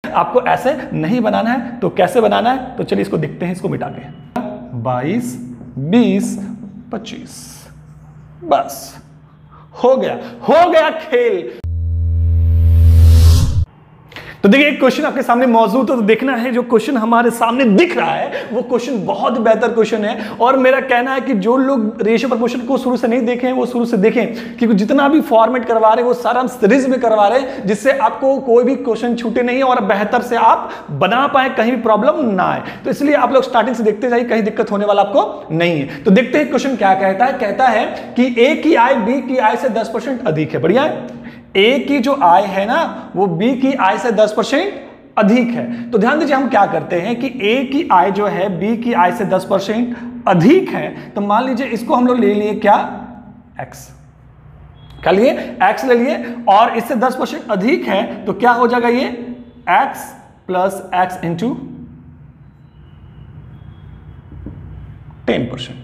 आपको ऐसे नहीं बनाना है तो कैसे बनाना है, तो चलिए इसको देखते हैं, इसको मिटा के 22, 20, 25, बस हो गया खेल। तो देखिए एक क्वेश्चन आपके सामने मौजूद है, तो देखना है जो क्वेश्चन हमारे सामने दिख रहा है वो क्वेश्चन बहुत बेहतर क्वेश्चन है। और मेरा कहना है कि जो लोग रेशियो प्रपोर्शन को शुरू से नहीं देखे हैं वो शुरू से देखें, क्योंकि जितना भी फॉर्मेट करवा रहे हैं वो सारा हम सीरीज में करवा रहे हैं, जिससे आपको कोई भी क्वेश्चन छूटे नहीं और बेहतर से आप बना पाए, कहीं भी प्रॉब्लम ना आए। तो इसलिए आप लोग स्टार्टिंग से देखते जाइए, कहीं दिक्कत होने वाला आपको नहीं है। तो देखते हैं क्वेश्चन क्या कहता है। कहता है कि ए की आय बी की आय से 10% अधिक है। बढ़िया है, ए की जो आय है ना वो बी की आय से 10% अधिक है। तो ध्यान दीजिए हम क्या करते हैं कि ए की आय जो है बी की आय से 10% अधिक है, तो मान लीजिए इसको हम लोग ले लिए क्या, x, क्या लिए, x ले लिए, और इससे 10% अधिक है तो क्या हो जाएगा ये x प्लस x इंटू 10%,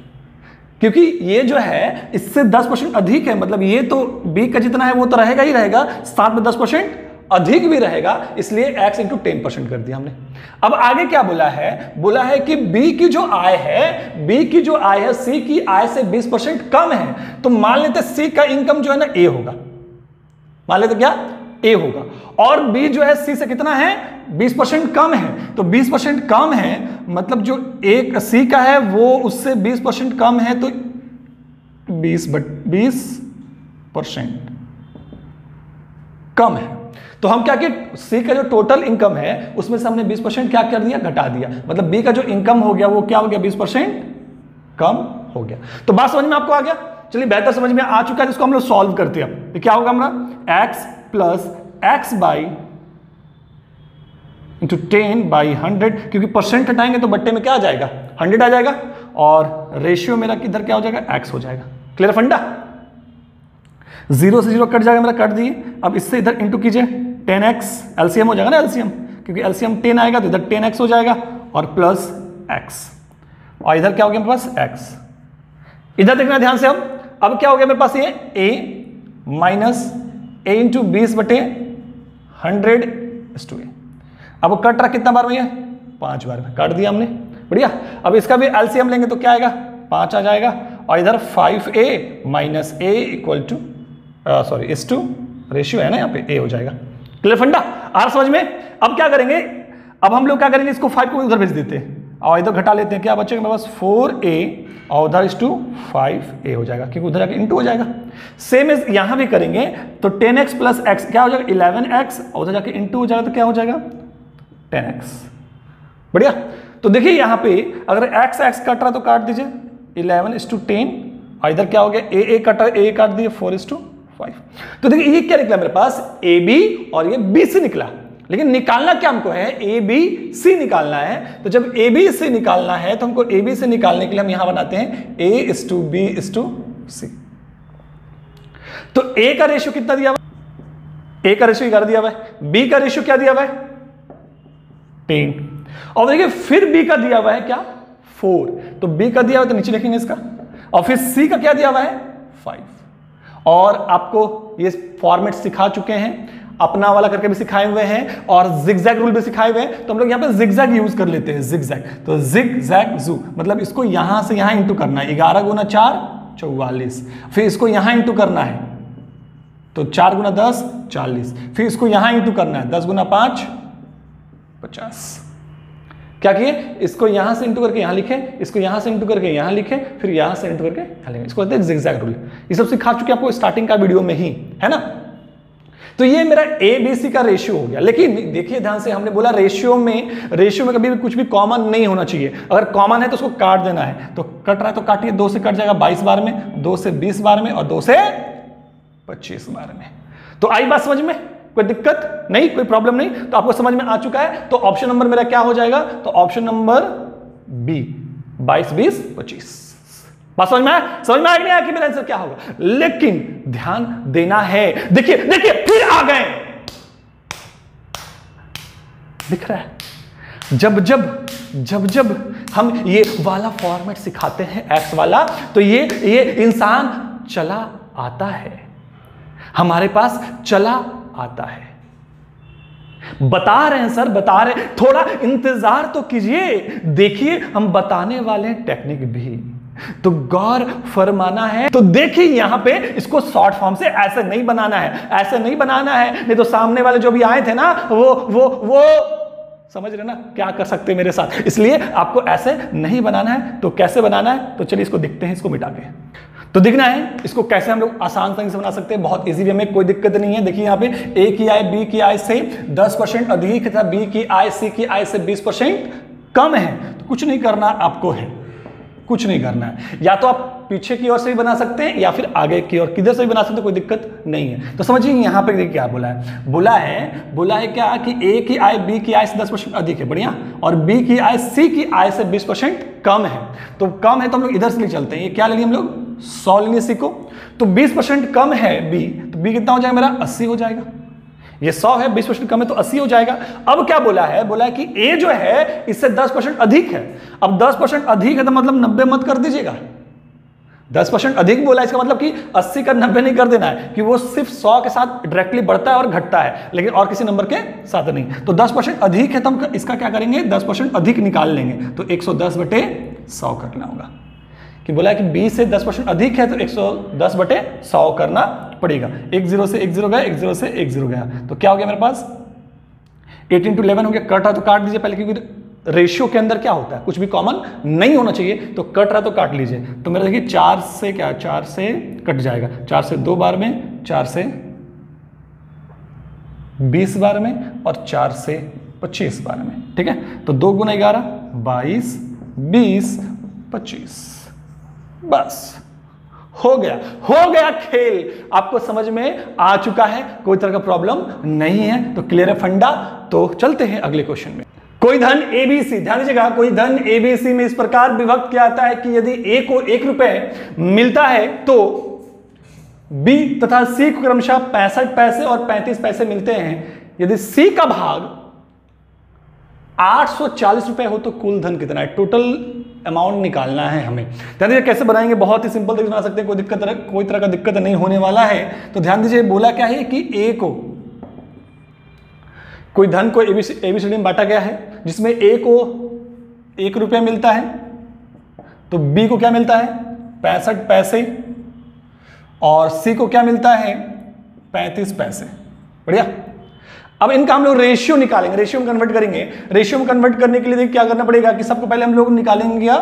क्योंकि ये जो है इससे 10% अधिक है, मतलब ये तो b का जितना है वो तो रहेगा ही रहेगा, साथ में 10% अधिक भी रहेगा, इसलिए x इंटू 10% कर दिया हमने। अब आगे क्या बोला है कि b की जो आय है c की आय से 20% कम है। तो मान लेते c का इनकम जो है ना a होगा, मान लेते क्या a होगा, और b जो है c से कितना है 20% कम है। तो 20% कम है मतलब जो एक c का है वो उससे 20% कम है, तो 20% कम है। तो हम क्या कि c का जो टोटल इनकम है उसमें से हमने 20% क्या कर दिया, घटा दिया, मतलब b का जो इनकम हो गया वो क्या हो गया 20% कम हो गया। तो बात समझ में आपको आ गया, चलिए बेहतर समझ में आ चुका है, जिसको हम लोग सॉल्व करते हैं। अब क्या होगा हमारा x plus x by into 10 by 100, क्योंकि परसेंट हटाएंगे तो बट्टे में क्या आ जाएगा 100 आ जाएगा, और रेशियो मेरा किधर क्या हो जाएगा x हो जाएगा। क्लियर फंडा, 0 से 0 कट जाएगा मेरा, कट दिए। अब इससे इधर इंटू कीजिए 10x, एलसीएम हो जाएगा ना, एलसीएम, क्योंकि एलसीएम 10 आएगा तो इधर 10x हो जाएगा, और प्लस x, और इधर क्या हो गया मेरे पास x। इधर देखना ध्यान से, अब क्या हो गया मेरे पास ये a माइनस a इंटू 20 बटे 100 इस टू ए। अब वो कट रहा कितना बार में, 5 बार में काट दिया हमने, बढ़िया। अब इसका भी एलसीएम लेंगे तो क्या आएगा 5 आ जाएगा, और इधर 5a minus a equal to sorry is to ratio है ना यहाँ पे a हो जाएगा। क्लियर फंडा, आ रहा समझ में। अब क्या करेंगे, अब हम लोग क्या करेंगे, इसको 5 को उधर भेज देते हैं और इधर घटा लेते हैं, क्या बचेगा मेरे पास 4a और उधर इस टू 5a हो जाएगा, क्योंकि उधर जाके इंटू हो जाएगा। सेम इज यहां भी करेंगे तो 10x प्लस x क्या हो जाएगा 11x, और उधर जाके इंटू हो जाएगा तो क्या हो जाएगा 10x। बढ़िया, तो देखिए यहां पे अगर x x कट रहा तो काट दीजिए 11:10, और इधर क्या हो गया a कट रहा, a काट दिए 4:5। तो देखिए ये क्या निकला मेरे पास ab और ये bc निकला, लेकिन निकालना क्या हमको है ABC निकालना है। तो जब ABC निकालना है तो हमको ABC निकालने के लिए हम यहां बनाते हैं A:B:C। तो A का रेशियो कितना दिया हुआ है, A का रेशियो 11 दिया हुआ है, B का रेशियो क्या दिया हुआ है 10, और देखिए फिर B का दिया हुआ है क्या 4, तो B का दिया हुआ है तो नीचे लिखेंगे इसका, और फिर C का क्या दिया हुआ है 5। और आपको ये फॉर्मेट सिखा चुके हैं, अपना वाला करके भी सिखाए हुए हैं, और जिगजैग रूल भी सिखाए हुए हैं। तो हम लोग यहाँ पे जिगजैग यूज कर लेते हैं, जिगजैग। तो जिगजैग जू मतलब इसको यहां से यहां इंटू करना है, 11 गुना 4 44, फिर इसको यहां इंटू करना है तो 4 गुना 10 40, फिर इसको यहां इंटू करना है 10 गुना 5 50। क्या किए, इसको यहां से इंटू करके यहां लिखे, इसको यहां से इंटू करके यहां लिखे, फिर यहां से इंटू करके यहां लिखे, इसको कहते हैं जिगजैग रूल। ये सब सिखा चुके आपको स्टार्टिंग का वीडियो में ही, है ना। तो ये मेरा ABC का रेशियो हो गया। लेकिन देखिए ध्यान से, हमने बोला रेशियो में कभी भी कुछ भी कॉमन नहीं होना चाहिए। अगर कॉमन है तो उसको काट देना है, तो कट रहा है तो काटिए, 2 से कट जाएगा 22 बार में, 2 से 20 बार में, और 2 से 25 बार में। तो आई बात समझ में, कोई दिक्कत नहीं, कोई प्रॉब्लम नहीं। तो आपको समझ में आ चुका है, तो ऑप्शन नंबर मेरा क्या हो जाएगा, तो ऑप्शन नंबर B 22 20 25। बात समझ में आया, समझ में आया कि नहीं आया कि मेरा आंसर क्या होगा। लेकिन ध्यान देना है, देखिए देखिए फिर आ गए, दिख रहा है। जब हम ये वाला फॉर्मेट सिखाते हैं एक्स वाला, तो ये इंसान चला आता है, हमारे पास चला आता है। बता रहे हैं सर, बता रहे हैं, थोड़ा इंतजार तो कीजिए, देखिए हम बताने वाले हैं टेक्निक भी, तो गौर फरमाना है। तो देखिए यहां पे इसको शॉर्ट फॉर्म से ऐसे नहीं बनाना है, ऐसे नहीं बनाना है, नहीं तो सामने वाले जो भी आए थे ना वो समझ रहे ना क्या कर सकते हैं मेरे साथ, इसलिए आपको ऐसे नहीं बनाना है। तो कैसे बनाना है, तो चलिए इसको देखते हैं, इसको मिटा के तो दिखना है इसको कैसे हम लोग आसान तरीके से बना सकते हैं, बहुत इजी वे में, कोई दिक्कत नहीं है। देखिए यहाँ पे ए की आय बी की आय से 10% अधिक तथा बी की आय सी की आय से 20% कम है, तो कुछ नहीं करना आपको है, कुछ नहीं करना है, या तो आप पीछे की ओर से भी बना सकते हैं या फिर आगे की ओर किधर से भी बना सकते हैं, कोई दिक्कत नहीं है। तो समझिए यहाँ पे देखिए क्या बोला है, बोला है क्या कि ए की आय बी की आय से 10% अधिक है, बढ़िया, और बी की आय सी की आय से 20% कम है। तो कम है तो हम लोग इधर से ले चलते हैं, ये क्या ले लिए हम लोग 100 लेंगे सी को, तो 20% कम है बी, तो बी कितना हो जाएगा मेरा 80 हो जाएगा, ये 100 है 20% कम है तो 80 हो जाएगा। अब क्या बोला है कि ए जो है इससे 10% अधिक है, अब 10% अधिक है तो मतलब 90 मत कर दीजिएगा, 10% अधिक बोला इसका मतलब कि 80 का 90 नहीं कर देना है, कि वो सिर्फ 100 के साथ डायरेक्टली बढ़ता है और घटता है, लेकिन और किसी नंबर के साथ नहीं। तो 10% अधिक है तो हम इसका क्या करेंगे, 10% अधिक निकाल लेंगे, तो 110/100 करना होगा, कि बोला है कि 20 से 10% अधिक है तो 110/100 करना पड़ेगा। 1 0 से 1 0 गया, 1 0 से 1 0 गया, तो क्या हो गया मेरे पास 18 to 11 हो गया। कट रहा तो काट दीजिए पहले, क्योंकि रेशियो के अंदर क्या होता है, कुछ भी कॉमन नहीं होना चाहिए, तो कट रहा तो काट लीजिए। तो मेरा देखिए 4 से क्या, 4 से कट जाएगा, 4 से 2 बार में, 4 से 20 बार में, और 4 से 25 बार में, ठीक है। तो 2 गुना 11 22 20 25, बस हो गया खेल, आपको समझ में आ चुका है, कोई तरह का प्रॉब्लम नहीं है, तो क्लियर है फंडा। तो चलते हैं अगले क्वेश्चन में। कोई धन एबीसी, ध्यान दीजिएगा, कोई धन एबीसी में इस प्रकार विभक्त किया जाता है कि यदि ए को 1 रुपए मिलता है तो बी तथा सी को क्रमशः 65 पैसे और 35 पैसे मिलते हैं। यदि सी का भाग 840 रुपए हो तो कुल धन कितना है, टोटल अमाउंट निकालना है हमें। ध्यान दीजिए कैसे बनाएंगे, बहुत ही सिंपल तरीके से बना सकते हैं, कोई तरह का दिक्कत नहीं होने वाला है। तो ध्यान दीजिए बोला क्या है कि ए को, कोई धन को एबीसीडी में बांटा गया है, जिसमें ए को 1 रुपया मिलता है, तो बी को क्या मिलता है 65 पैसे, और सी को क्या मिलता है 35 पैसे, बढ़िया। अब इनका हम लोग रेशियो निकालेंगे, रेशियो में कन्वर्ट करेंगे। रेशियो में कन्वर्ट करने के लिए क्या करना पड़ेगा कि सबको पहले हम लोग निकालेंगे या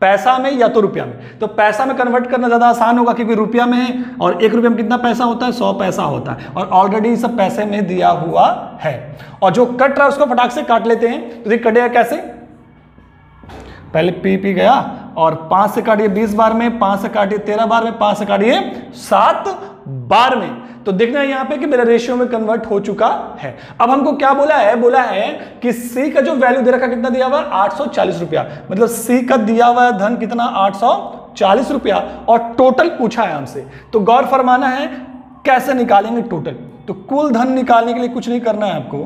पैसा में या तो रुपया में। तो पैसा में कन्वर्ट करना ज्यादा आसान होगा, क्योंकि रुपया में है, और 1 रुपया में कितना पैसा होता है 100 पैसा होता है, और ऑलरेडी सब पैसे में दिया हुआ है। और जो कट रहा है उसको फटाक से काट लेते हैं। तो देखिए कटेगा कैसे, पहले पी गया, और 5 से काटिए 20 बार में, 5 से काटिए 13 बार में, 5 से काटिए 7 बार में। तो देखना है यहां पे कि मेरा रेशियो में कन्वर्ट हो चुका है। अब हमको क्या बोला है कि सी का जो वैल्यू दे रखा कितना दिया हुआ है 840 रुपया, मतलब सी का दिया हुआ धन कितना 840 रुपया, और टोटल पूछा है हमसे। तो गौर फरमाना है कैसे निकालेंगे टोटल। तो कुल धन निकालने के लिए कुछ नहीं करना है आपको,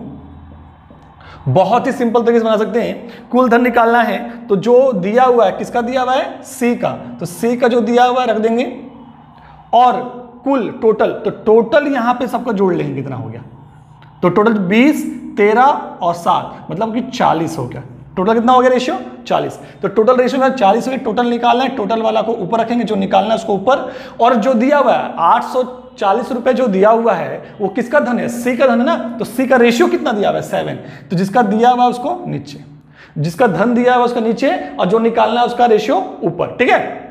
बहुत ही सिंपल तरीके से बना सकते हैं। कुल धन निकालना है तो जो दिया हुआ है, किसका दिया हुआ है सी का, तो सी का जो दिया हुआ है रख देंगे, और कुल टोटल, तो टोटल यहां पे सबका जोड़ लेंगे कितना हो गया, तो टोटल 20 13 और 7 मतलब कि 40 हो गया। टोटल कितना हो गया रेशियो 40। तो टोटल रेशियो में 40 हो गया, टोटल निकालना है, टोटल वाला को ऊपर रखेंगे, जो निकालना है उसको ऊपर, और जो दिया हुआ है 840 रुपए जो दिया हुआ है वो किसका धन है, सी का धन है ना। तो सी का रेशियो कितना दिया हुआ है 7, तो जिसका दिया हुआ है उसको नीचे, जिसका धन दिया हुआ है उसका नीचे, और जो निकालना है उसका रेशियो ऊपर, ठीक है।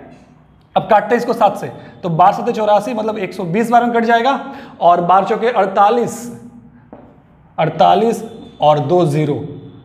अब काटते हैं इसको 7 से, तो 12 7 84 मतलब 120 बार में कट जाएगा, और 12 चौके 48 और 2 0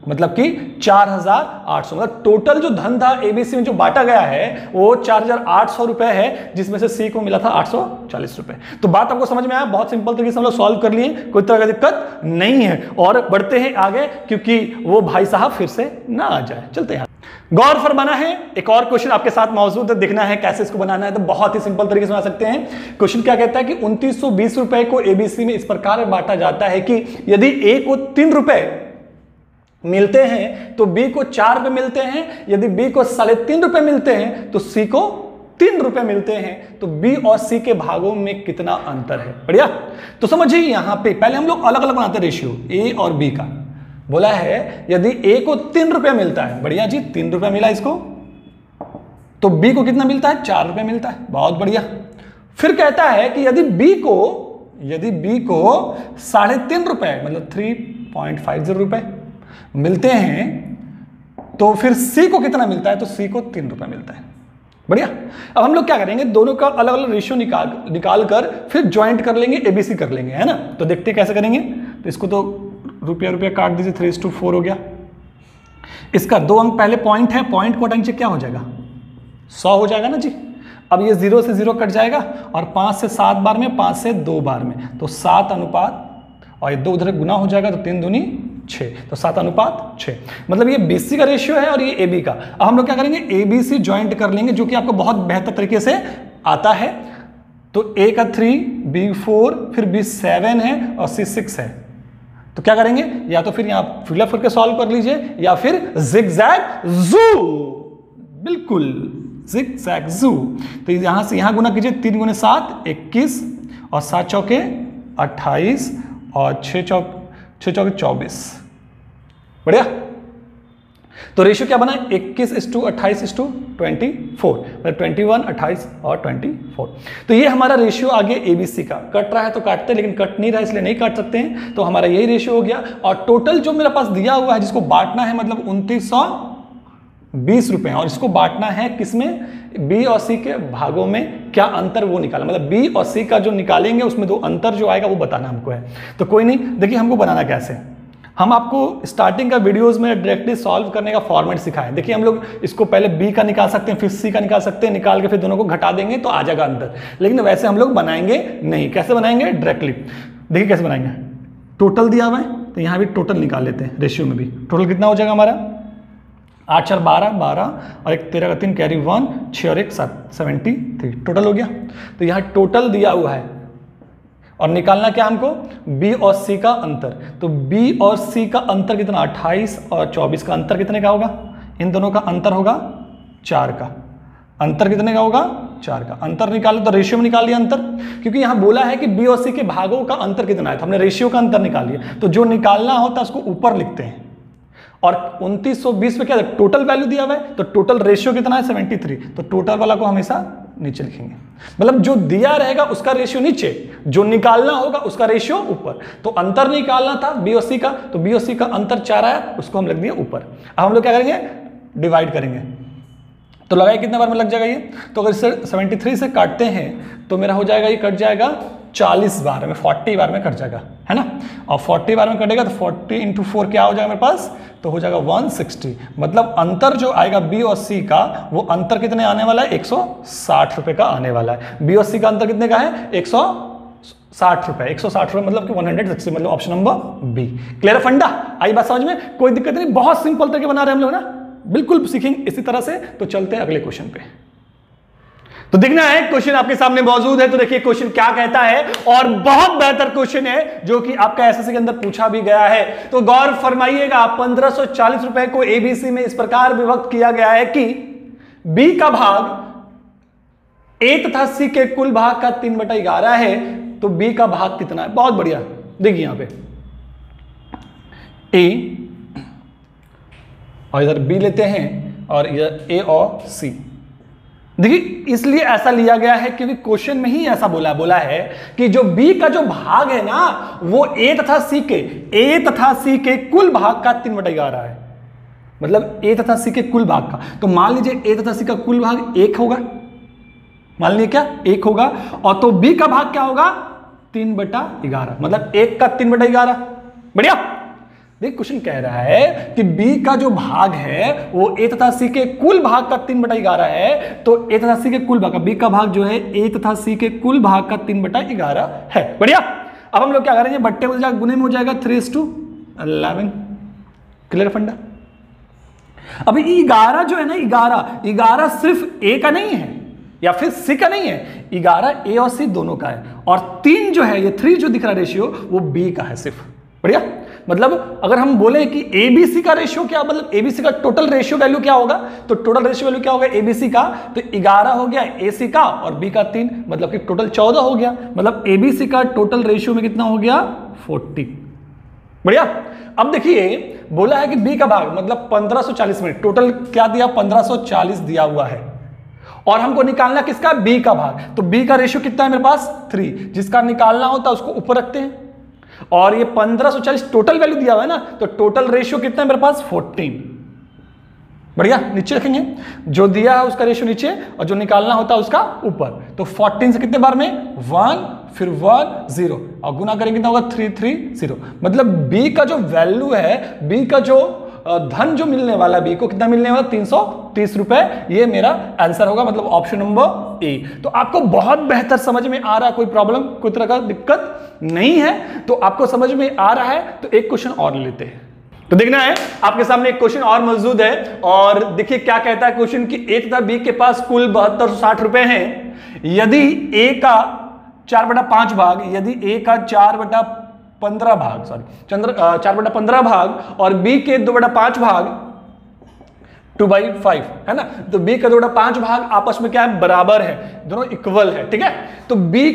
मतलब कि 4800, मतलब टोटल जो धन था एबीसी में जो बांटा गया है वो 4800 रुपए है, जिसमें से सी को मिला था 840 रुपए। तो बात आपको समझ में आया, बहुत सिंपल तरीके से हम लोग सॉल्व कर लिए, कोई तरह का दिक्कत नहीं है। और बढ़ते हैं आगे, क्योंकि वो भाई साहब फिर से ना आ जाए। चलते हैं, गौर फरमाना है, एक और क्वेश्चन आपके साथ मौजूद है, देखना है कैसे इसको बनाना है। तो बहुत ही सिंपल तरीके से बना सकते हैं। क्वेश्चन क्या कहता है कि 2920 रुपए को एबीसी में इस प्रकार बांटा जाता है कि यदि ए को 3 रुपए मिलते हैं तो बी को 4 रुपए मिलते हैं, यदि बी को 3.5 रुपए मिलते हैं तो सी को ₹3 मिलते हैं तो बी और सी के भागों में कितना अंतर है। बढ़िया। तो समझिए यहां पे पहले हम लोग अलग अलग बनाते हैं रेशियो ए और बी का। बोला है यदि ए को ₹3 मिलता है, बढ़िया जी, ₹3 मिला इसको, तो बी को कितना मिलता है? ₹4 मिलता है। बहुत बढ़िया। फिर कहता है कि यदि बी को ₹3.5 मतलब 3.50 रुपए मिलते हैं तो फिर सी को कितना मिलता है? तो सी को ₹3 मिलता है। बढ़िया। अब हम लोग क्या करेंगे, दोनों का अलग अलग रेशियो निकाल कर फिर ज्वाइंट कर लेंगे, एबीसी कर लेंगे, है ना। तो देखते हैं कैसे करेंगे। तो इसको तो रुपया काट दीजिए, 3:4 हो गया। इसका 2 अंक पहले पॉइंट है, पॉइंट को हटाएंगे क्या हो जाएगा? 100 हो जाएगा ना जी। अब ये 0 से 0 कट जाएगा और 5 से 7 बार में, 5 से 2 बार में, तो 7 अनुपात, और ये 2 उधर गुना हो जाएगा तो 3 दूनी 6, तो 7:6। मतलब ये BC का रेशियो है और ये AB का। अब हम लोग क्या करेंगे, ABC ज्वाइंट कर लेंगे, जो कि आपको बहुत बेहतर तरीके से आता है। तो A का 3, B 4, फिर B 7 है और C 6 है। तो क्या करेंगे, या तो फिर यहाँ फिलअप करके सॉल्व कर लीजिए या फिर जिगजैग जू, बिल्कुल जिगजैग जू। तो यहां से यहां गुना कीजिए, 3 गुने 7 21 और 7 चौके 28 और 6 चौके 24। बढ़िया। तो रेशियो क्या बना? 21:28:24, मतलब 21, 28 और 24। तो ये हमारा रेशियो आ गया एबीसी का। कट रहा है तो काटते हैं, लेकिन कट नहीं रहा है इसलिए नहीं काट सकते हैं। तो हमारा यही रेशियो हो गया। और टोटल जो मेरे पास दिया हुआ है जिसको बांटना है, मतलब 2920 रुपए, और इसको बांटना है किसमें? बी और सी के भागों में। क्या अंतर वो निकाला, मतलब बी और सी का जो निकालेंगे उसमें 2 अंतर जो आएगा वो बताना हमको है। तो कोई नहीं, देखिए हमको बनाना कैसे। हम आपको स्टार्टिंग का वीडियोस में डायरेक्टली सॉल्व करने का फॉर्मेट सिखाएं। देखिए हम लोग इसको पहले बी का निकाल सकते हैं, फिर सी का निकाल सकते हैं, निकाल के फिर दोनों को घटा देंगे तो आ जाएगा अंतर। लेकिन वैसे हम लोग बनाएंगे नहीं। कैसे बनाएंगे? डायरेक्टली। देखिए कैसे बनाएंगे। टोटल दिया हुआ है तो यहाँ भी टोटल निकाल लेते हैं, रेशियो में भी। टोटल कितना हो जाएगा हमारा? 8 4 12 और 1 13 का 3 कैरी 1 6 और 1 7 73 टोटल हो गया। तो यहाँ टोटल दिया हुआ है और निकालना क्या हमको? बी और सी का अंतर। तो बी और सी का अंतर कितना? 28 और 24 का अंतर कितने का होगा? इन दोनों का अंतर होगा 4 का। अंतर कितने का होगा? 4 का। अंतर निकालो तो रेशियो में निकाल लिया अंतर, क्योंकि यहां बोला है कि बी और सी के भागों का अंतर कितना है, तो हमने रेशियो का अंतर निकाल लिया। तो जो निकालना होता है उसको ऊपर लिखते हैं। और 2920 पे क्या है? टोटल वैल्यू दिया हुआ है, तो टोटल रेशियो कितना है? 73। तो टोटल वाला को हमेशा नीचे लिखेंगे, मतलब जो दिया रहेगा उसका रेशियो नीचे, जो निकालना होगा उसका रेशियो ऊपर। तो अंतर निकालना था बी और सी का, तो बी और सी का अंतर 4 आया, उसको हम लिख दिए ऊपर। अब हम लोग क्या करेंगे? डिवाइड करेंगे। तो लगाइए कितने बार में लग जाएगा ये? तो अगर इसे 73 से काटते हैं तो मेरा हो जाएगा, ये कट जाएगा 40 बार में, 40 बार में कट जाएगा, है ना। और 40 बार में कटेगा तो 40 × 4 क्या हो जाएगा मेरे पास? तो हो जाएगा 160। मतलब अंतर जो आएगा बी और सी का, वो अंतर कितने आने वाला है? 160 रुपए का आने वाला है। बी और सी का अंतर कितने का है? 160 रुपए। 160 रुपए मतलब कि 160, मतलब ऑप्शन नंबर बी। क्लियर फंडा? आई बात समझ में? कोई दिक्कत नहीं, बहुत सिंपल तरीके बना रहे हैं हम लोग ना, बिल्कुल सीखेंगे इसी तरह से। तो चलते हैं अगले क्वेश्चन पे। तो देखना है क्वेश्चन आपके सामने मौजूद है। तो देखिए क्वेश्चन क्या कहता है, और बहुत बेहतर क्वेश्चन है जो कि आपका एसएससी के अंदर पूछा भी गया है। तो गौर फरमाइएगा, 1540 रुपए को एबीसी में इस प्रकार विभक्त किया गया है कि बी का भाग ए तथा सी के कुल भाग का 3/11 है। तो बी का भाग कितना है? बहुत बढ़िया। देखिए यहां पे ए और इधर बी लेते हैं और इधर ए और सी। देखिए इसलिए ऐसा लिया गया है क्योंकि क्वेश्चन में ही ऐसा बोला है कि जो बी का जो भाग है ना, वो ए तथा सी के कुल भाग का 3/11 है। मतलब ए तथा सी के कुल भाग का। तो मान लीजिए ए तथा सी का कुल भाग 1 होगा, मान लीजिए क्या 1 होगा, और तो बी का भाग क्या होगा? 3/11, मतलब 1 का 3/11। बढ़िया। देख क्वेश्चन कह रहा है कि बी का जो भाग है वो ए तथा सी के कुल भाग का 3/11 है। तो ए तथा सी के कुल भाग का, बी का भाग जो है ए तथा सी के कुल भाग का 3/11 है। बढ़िया। अब हम लोग क्या करेंगे? बट्टे में जाएगा, गुने में हो जाएगा 3:11। क्लियर फंडा? अभी 11 जो है ना, 11 सिर्फ ए का नहीं है या फिर सी का नहीं है, 11 ए और सी दोनों का है। और 3 जो है, ये 3 जो दिख रहा है रेशियो, वो बी का है सिर्फ। बढ़िया। मतलब अगर हम बोले कि एबीसी का रेशियो क्या, मतलब एबीसी का टोटल रेशियो वैल्यू क्या होगा, तो टोटल रेशियो वैल्यू क्या होगा एबीसी का, तो 11 हो गया एसी का और बी का 3, मतलब कि टोटल 14 हो गया। मतलब एबीसी का टोटल रेशियो में कितना हो गया 40। बढ़िया। अब देखिए बोला है कि बी का भाग मतलब 1540 मिनट, टोटल क्या दिया 1540 दिया हुआ है और हमको निकालना किसका, बी का भाग। तो बी का रेशियो कितना है मेरे पास 3, जिसका निकालना होता है उसको ऊपर रखते हैं और ये 1540 टोटल वैल्यू दिया हुआ है ना, तो टोटल रेशियो कितना है मेरे पास 14। बढ़िया, नीचे रखेंगे जो दिया है उसका रेशियो नीचे और जो निकालना होता है उसका ऊपर। तो 14 से कितने बार में 1 फिर 1 0 और गुना करेंगे कितना होगा 330। मतलब बी का जो वैल्यू है, बी का जो धन जो मिलने वाला बी को कितना मिलने वाला 330 रुपए, ये मेरा आंसर होगा, मतलब ऑप्शन नंबर ए। तो आपको बहुत बेहतर समझ में आ रहा है, कोई प्रॉब्लम कोई तरह का दिक्कत नहीं है, तो आपको समझ में आ रहा है। तो एक क्वेश्चन और लेते हैं, तो देखना है आपके सामने एक क्वेश्चन और मौजूद है और देखिए क्या कहता है क्वेश्चन की, ए तथा बी के पास कुल 7260 रुपए हैं। यदि ए का 4/5 भाग, यदि ए का 4/15 भाग, सॉरी 4/15 भाग और बी के 2/5 भाग 2/5 है ना, तो बी का 2/5 भाग आपस में क्या है बराबर है, दोनों इक्वल है, ठीक है। तो बी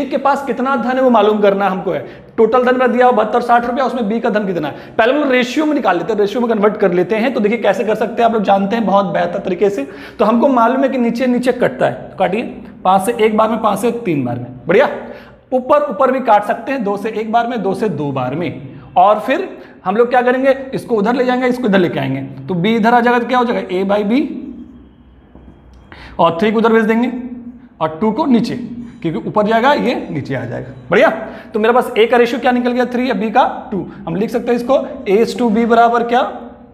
के पास कितना धन है वो मालूम करना हमको है। टोटल धन में दिया 7260 रुपया, उसमें बी का धन कितना है, पहले हम लोग रेशियो में निकाल लेते हैं, रेशियो में कन्वर्ट कर लेते हैं। तो देखिए कैसे कर सकते हैं, आप लोग जानते हैं बहुत बेहतर तरीके से। तो हमको मालूम है कि नीचे नीचे कटता है, तो काटिए 5 से 1 बार में, 5 से 3 बार में। बढ़िया। ऊपर ऊपर भी काट सकते हैं, 2 से 1 बार में, 2 से 2 बार में। और फिर हम लोग क्या करेंगे, इसको उधर ले जाएंगे, इसको इधर लेके आएंगे, तो बी इधर आ जाएगा, तो क्या हो जाएगा a/b और 3 को उधर भेज देंगे और 2 को नीचे, क्योंकि ऊपर जाएगा ये नीचे आ जाएगा। बढ़िया। तो मेरे पास a का रेशियो क्या निकल गया 3 और b का 2। हम लिख सकते हैं इसको a/b बराबर क्या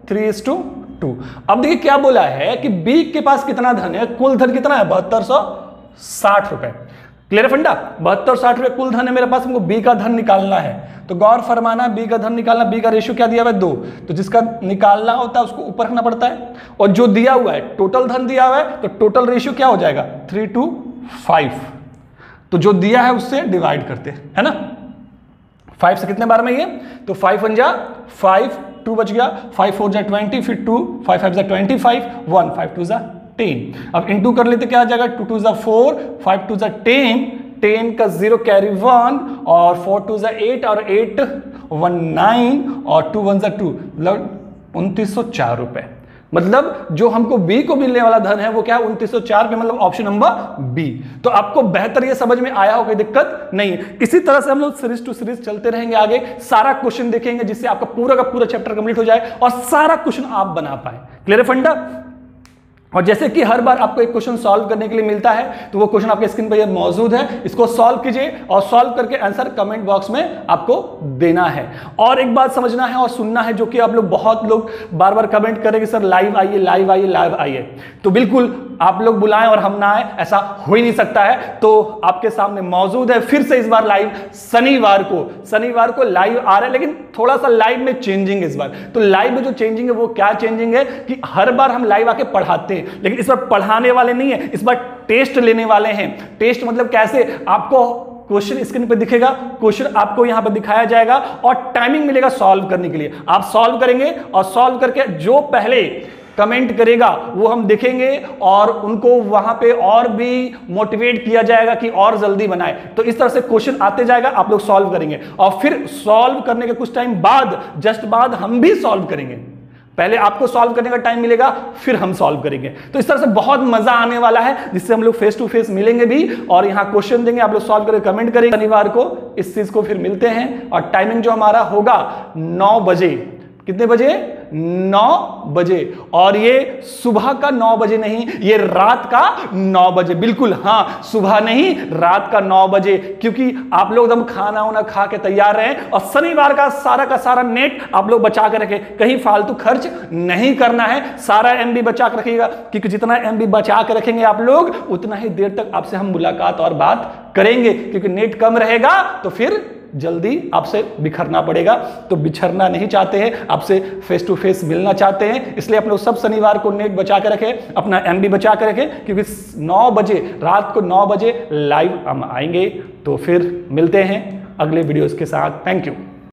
3:2। अब देखिए क्या बोला है कि b के पास कितना धन है, कुल धन कितना है 7260 रुपए। क्लियर फंडा, 7260 रुपए कुल धन है मेरे पास, हमको बी का धन निकालना है। तो गौर फरमाना, बी का धन निकालना, बी का रेशियो क्या दिया हुआ है 2, तो जिसका निकालना होता है उसको ऊपर रखना पड़ता है और जो दिया हुआ है टोटल धन दिया हुआ है, तो टोटल रेशियो क्या हो जाएगा 3:5। तो जो दिया है उससे डिवाइड करते हैं, है ना। 5 से कितने बार में ये, तो 5 1 जा 5, 2 बच गया, 5 4 जा 20, फिर 2 5 5 जा 25, 1 5 2 जा 10। अब इनटू कर लेते क्या आ जाएगा 2 2 जा 4, 5 2 जा 10, 10 का 0 कैरी 1 और 4 2 जा 8 और 8 1 9 और 2 1 जा 2, मतलब 2904 रुपए। मतलब जो हमको बी को मिलने वाला धन है वो क्या है 2904 रुपए, मतलब ऑप्शन नंबर बी। तो आपको बेहतर ये समझ में आया हो, कोई दिक्कत नहीं है। इसी तरह से हम लोग सीरीज टू सीरीज चलते रहेंगे, आगे सारा क्वेश्चन देखेंगे जिससे आपका पूरा का पूरा चैप्टर कंप्लीट हो जाए और सारा क्वेश्चन आप बना पाए। क्लियर है फंडा। और जैसे कि हर बार आपको एक क्वेश्चन सॉल्व करने के लिए मिलता है, तो वो क्वेश्चन आपके स्क्रीन पर मौजूद है, इसको सॉल्व कीजिए और सॉल्व करके आंसर कमेंट बॉक्स में आपको देना है। और एक बात समझना है और सुनना है, जो कि आप लोग बहुत लोग बार बार कमेंट करेंगे सर लाइव आइए लाइव आइए लाइव आइए, तो बिल्कुल आप लोग बुलाएं और हम ना आए ऐसा हो ही नहीं सकता है। तो आपके सामने मौजूद है फिर से इस बार लाइव, शनिवार को लाइव आ रहा है, लेकिन थोड़ा सा लाइव में चेंजिंग है इस बार। तो लाइव में जो चेंजिंग है वो क्या चेंजिंग है कि हर बार हम लाइव आके पढ़ाते हैं, लेकिन इस बार पढ़ाने वाले नहीं है, इस बार टेस्ट लेने वाले हैं। टेस्ट मतलब कैसे, आपको क्वेश्चन स्क्रीन पे दिखेगा, क्वेश्चन आपको यहां पे दिखाया जाएगा और टाइमिंग मिलेगा सॉल्व करने के लिए। आप सॉल्व करेंगे और सॉल्व करके जो पहले कमेंट करेगा वो हम देखेंगे और उनको वहां पे और भी मोटिवेट किया जाएगा कि और जल्दी बनाए। तो इस तरह से क्वेश्चन आते जाएगा, आप लोग सॉल्व करेंगे और फिर सॉल्व करने के कुछ टाइम बाद, जस्ट बाद हम भी सॉल्व करेंगे। पहले आपको सॉल्व करने का टाइम मिलेगा, फिर हम सॉल्व करेंगे। तो इस तरह से बहुत मजा आने वाला है, जिससे हम लोग फेस टू फेस मिलेंगे भी और यहाँ क्वेश्चन देंगे, आप लोग सॉल्व करके कमेंट करेंगे। शनिवार को इस चीज को फिर मिलते हैं और टाइमिंग जो हमारा होगा 9 बजे। कितने बजे 9 बजे, और ये सुबह का 9 बजे नहीं, ये रात का 9 बजे। बिल्कुल हाँ, सुबह नहीं रात का 9 बजे, क्योंकि आप लोग एकदम खाना वाना खा के तैयार रहें और शनिवार का सारा नेट आप लोग बचा के रखें, कहीं फालतू खर्च नहीं करना है। सारा एमबी बचा के रखिएगा, क्योंकि जितना एमबी बचा के रखेंगे आप लोग उतना ही देर तक आपसे हम मुलाकात और बात करेंगे, क्योंकि नेट कम रहेगा तो फिर जल्दी आपसे बिखरना पड़ेगा। तो बिछड़ना नहीं चाहते हैं, आपसे फेस टू फेस मिलना चाहते हैं, इसलिए आप लोग सब शनिवार को नेट बचा के रखें, अपना एमबी बचा के रखें, क्योंकि 9 बजे रात को 9 बजे लाइव हम आएंगे। तो फिर मिलते हैं अगले वीडियोस के साथ। Thank you.